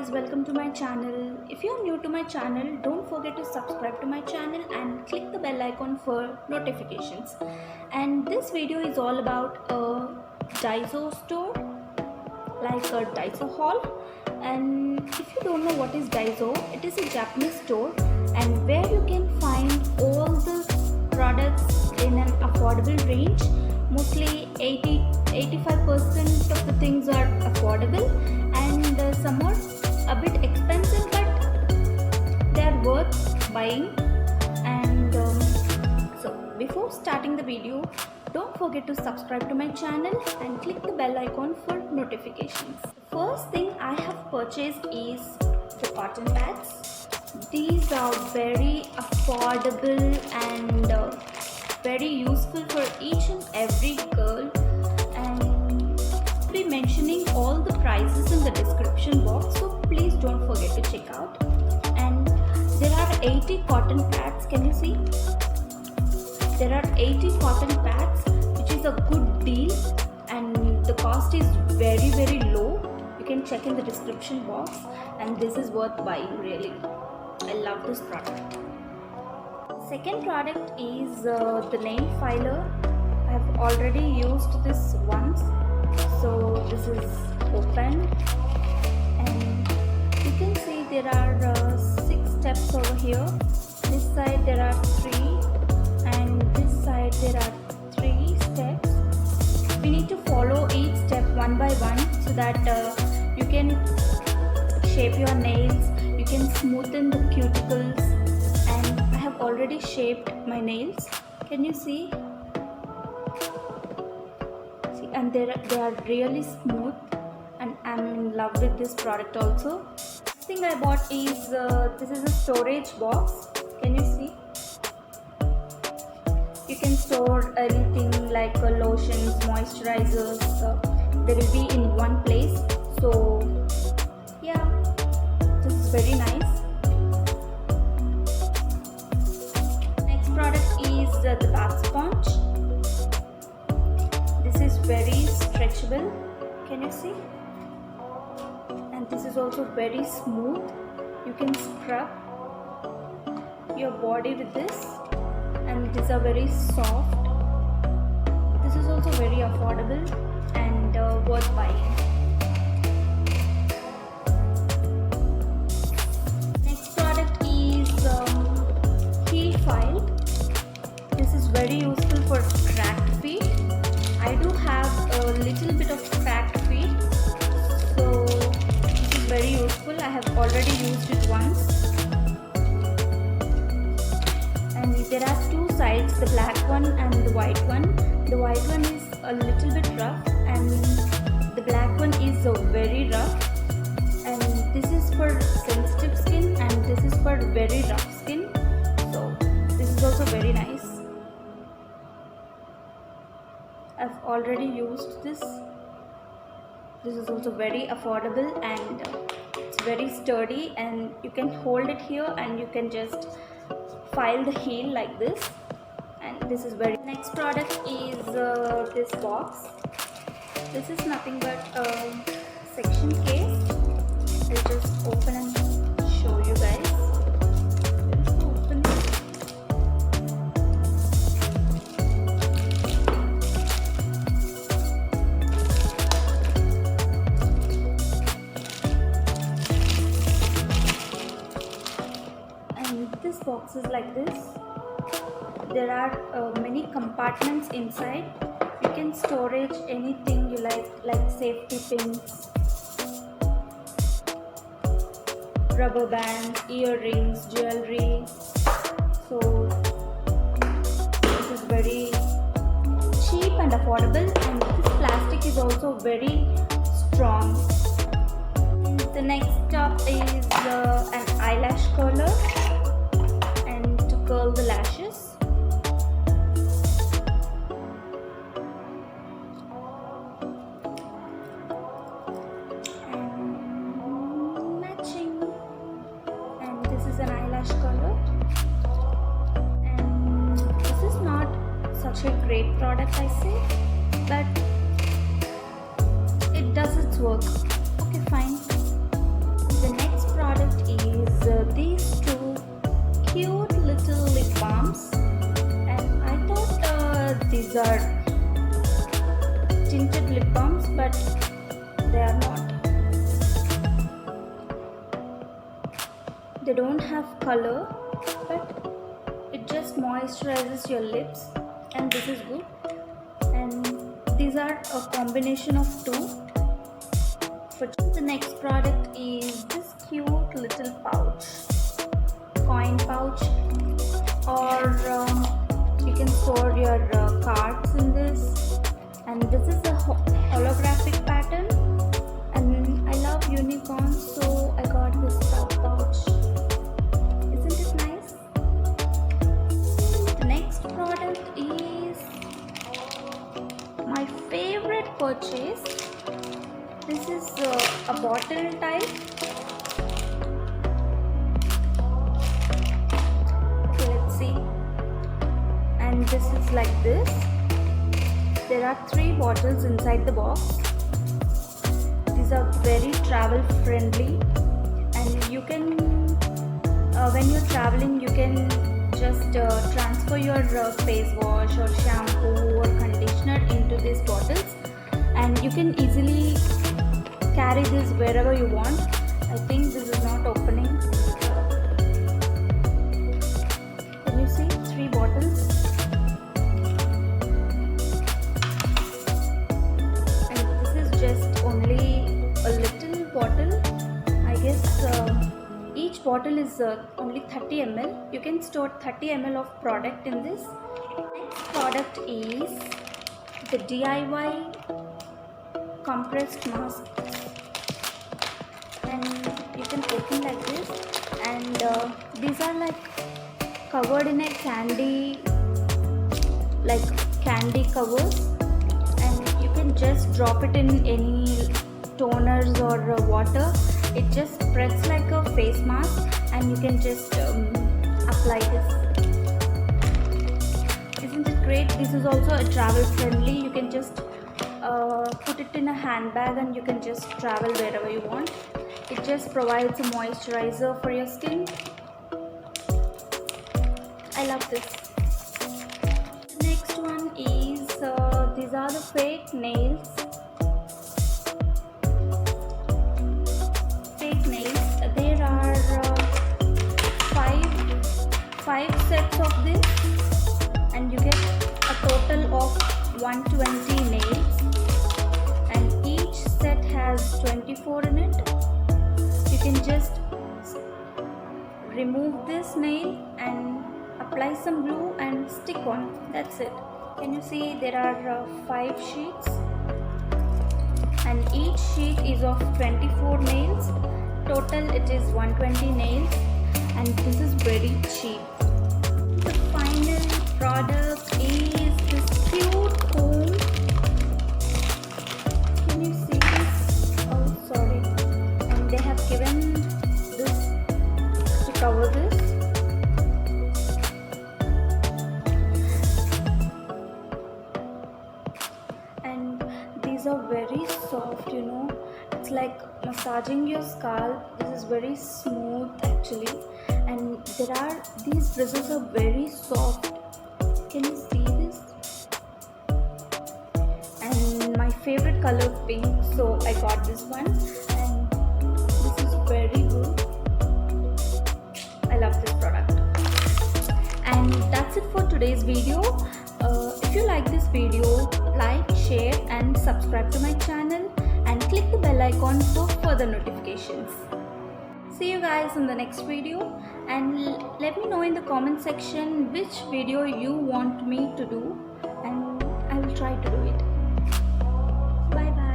guys, welcome to my channel. If you're new to my channel, don't forget to subscribe to my channel and click the bell icon for notifications. And this video is all about a Daiso store, like a Daiso haul. And if you don't know what is Daiso, it is a Japanese store and where you can find all the products in an affordable range. Mostly 80-85% of the things are affordable, and some are a bit expensive, but they are worth buying. And so before starting the video, don't forget to subscribe to my channel and click the bell icon for notifications. First thing I have purchased is the cotton pads. These are very affordable and very useful for each and every girl, and I'll be mentioning all the prices in the description box, so please don't forget to check out. And there are 80 cotton pads. Can you see? There are 80 cotton pads, which is a good deal, and the cost is very low. You can check in the description box, and this is worth buying. Really, I love this product. Second product is the nail filer. I have already used this once, so this is open, and you can see there are 6 steps over here. This side there are 3, and this side there are 3 steps. We need to follow each step one by one so that you can shape your nails, you can smoothen the cuticles. And I have already shaped my nails. Can you see? See, and they are really smooth, and I'm in love with this product also. Next thing I bought is this is a storage box. Can you see? You can store anything like lotions, moisturizers. They will be in one place. So yeah, this is very nice. Product is the bath sponge. This is very stretchable. Can you see? And this is also very smooth. You can scrub your body with this, and these are very soft. This is also very affordable and worth buying. Next product is heel file. This is very useful for cracked feet. I do have a little bit of cracked feet, so this is very useful. I have already used it once. And there are 2 sides, the black one and the white one. The white one is a little bit rough, and the black one is very rough. And this is for sensitive skin, and this is for very rough skin. So this is also very nice. I've already used this. This is also very affordable, and it's very sturdy, and you can hold it here and you can just file the heel like this. And this is very. Next product is this box. This is nothing but a section case. I'll just open and show you guys. This box is like this. There are many compartments inside. You can storage anything you like safety pins, rubber bands, earrings, jewelry. So this is very cheap and affordable, and this plastic is also very strong. The next up is an eyelash curler, curl the lashes. And matching. And this is an eyelash curler. And this is not such a great product, I say, but it does its work. Okay, fine. The next are tinted lip balms, but they are not. They don't have color, but it just moisturizes your lips, and this is good. And these are a combination of two. For the next product is this cute little pouch, coin pouch, or you can store your cards in this. And this is a holographic pattern, and I love unicorns, so I got this pouch. Isn't it nice? The next product is my favorite purchase. This is a bottle type. Okay, let's see. And this is like this. There are 3 bottles inside the box. These are very travel friendly, and you can when you're traveling, you can just transfer your face wash or shampoo or conditioner into these bottles, and you can easily carry this wherever you want. I think this is not opening. Can you see 3 bottles? And this is just only a little bottle. I guess each bottle is only 30 ml. You can store 30 ml of product in this. Next product is the DIY compressed mask, and you can open like this, and these are like covered in a candy, like candy covers, and you can just drop it in any toners or water. It just spreads like a face mask, and you can just apply this. Isn't it great? This is also a travel friendly. You can just put it in a handbag, and you can just travel wherever you want. It just provides a moisturizer for your skin. I love this. Next one is these are the fake nails. Fake nails. There are 5 sets of this, and you get a total of 120 nails, and each set has 24 in it. You can just remove this nail and apply some glue and stick on. That's it. Can you see there are 5 sheets, and each sheet is of 24 nails. Total it is 120 nails, and this is very cheap. The final product is this cute comb. Can you see this? Oh, sorry. And they have given this to cover this. And these are very soft, you know. It's like massaging your scalp. This is very smooth actually, and these bristles are very soft. Can you see this? And my favorite color pink, so I got this one, and this is very good. I love this product. And that's it for today's video. If you like this video, like, share and subscribe to my channel, and click the bell icon for further notifications. See you guys in the next video, and let me know in the comment section which video you want me to do, and I will try to do it. Bye bye.